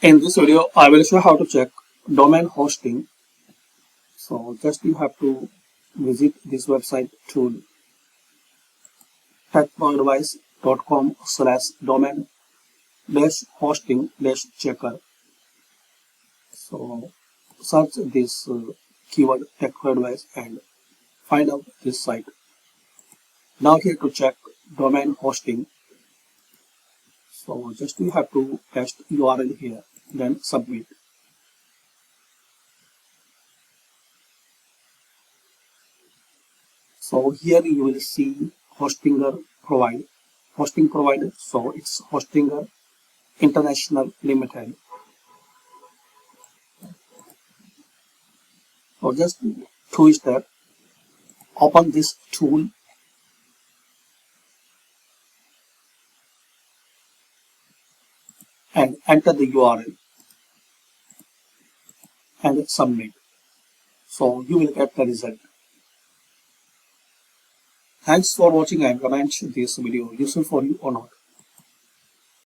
In this video, I will show how to check domain hosting. So just you have to visit this website tool technoadvice.com/domain hosting checker. So search this keyword technoadvice and find out this site. Now here to check domain hosting. So just you have to paste URL here, then submit. So here you will see hosting provider. So it's Hostinger International Limited. So just two step. Open this tool and enter the URL and submit. So you will get the result. Thanks for watching and comment this video useful for you or not.